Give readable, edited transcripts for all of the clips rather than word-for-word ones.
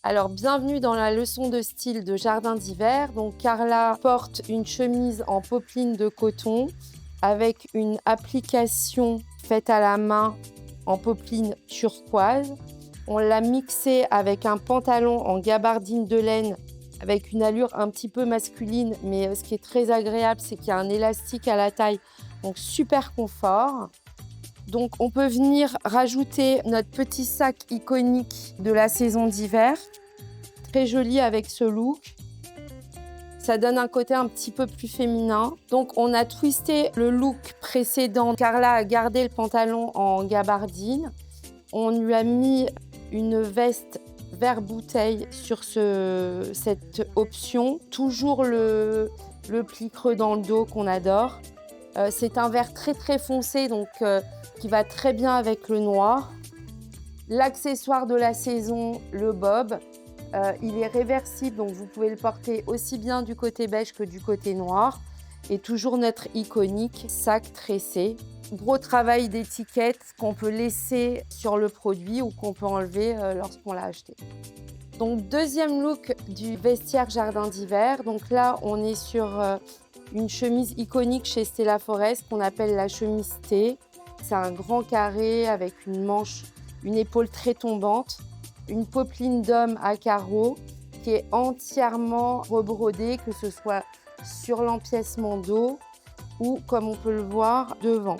Alors, bienvenue dans la leçon de style de jardin d'hiver. Donc, Carla porte une chemise en popeline de coton avec une application faite à la main en popeline turquoise. On l'a mixée avec un pantalon en gabardine de laine avec une allure un petit peu masculine, mais ce qui est très agréable, c'est qu'il y a un élastique à la taille, donc super confort. Donc, on peut venir rajouter notre petit sac iconique de la saison d'hiver. Très joli avec ce look. Ça donne un côté un petit peu plus féminin. Donc, on a twisté le look précédent. Carla a gardé le pantalon en gabardine. On lui a mis une veste vert bouteille sur cette option. Toujours le pli creux dans le dos qu'on adore. C'est un vert très très foncé, donc qui va très bien avec le noir. L'accessoire de la saison, le bob. Il est réversible, donc vous pouvez le porter aussi bien du côté beige que du côté noir. Et toujours notre iconique sac tressé. Gros travail d'étiquette qu'on peut laisser sur le produit ou qu'on peut enlever lorsqu'on l'a acheté. Donc, deuxième look du vestiaire jardin d'hiver. Donc là, on est sur une chemise iconique chez Stella Forest qu'on appelle la chemise T. C'est un grand carré avec une manche, une épaule très tombante, une popeline d'homme à carreaux qui est entièrement rebrodée, que ce soit sur l'empiècement dos ou, comme on peut le voir, devant.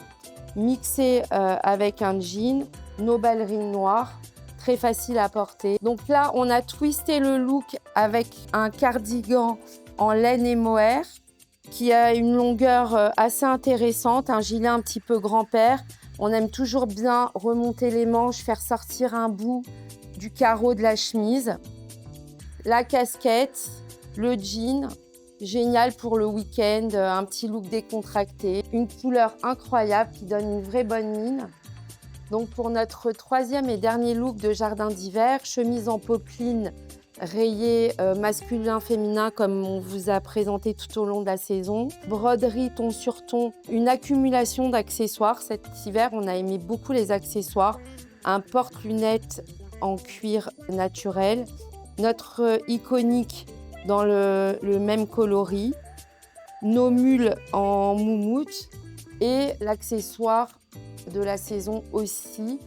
Mixé avec un jean, nos ballerines noires, très facile à porter. Donc là, on a twisté le look avec un cardigan en laine et mohair qui a une longueur assez intéressante, un gilet un petit peu grand-père. On aime toujours bien remonter les manches, faire sortir un bout du carreau de la chemise. La casquette, le jean, génial pour le week-end, un petit look décontracté. Une couleur incroyable qui donne une vraie bonne mine. Donc pour notre troisième et dernier look de jardin d'hiver, chemise en popeline rayée masculin-féminin comme on vous a présenté tout au long de la saison. Broderie ton sur ton, une accumulation d'accessoires. Cet hiver, on a aimé beaucoup les accessoires. Un porte-lunettes en cuir naturel. Notre iconique dans le même coloris. Nos mules en moumoute et l'accessoire de la saison aussi,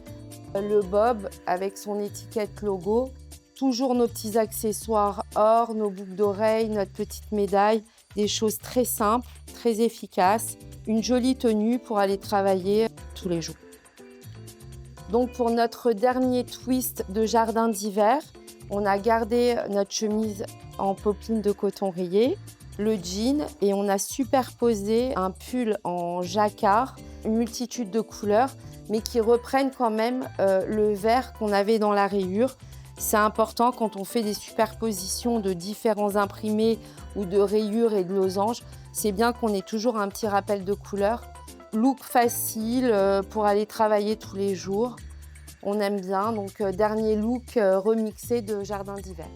le bob avec son étiquette logo. Toujours nos petits accessoires or, nos boucles d'oreilles, notre petite médaille, des choses très simples, très efficaces. Une jolie tenue pour aller travailler tous les jours. Donc pour notre dernier twist de jardin d'hiver, on a gardé notre chemise en popeline de coton rayé, le jean et on a superposé un pull en jacquard, une multitude de couleurs, mais qui reprennent quand même le vert qu'on avait dans la rayure. C'est important quand on fait des superpositions de différents imprimés ou de rayures et de losanges. C'est bien qu'on ait toujours un petit rappel de couleur. Look facile pour aller travailler tous les jours. On aime bien, donc dernier look remixé de jardin d'hiver.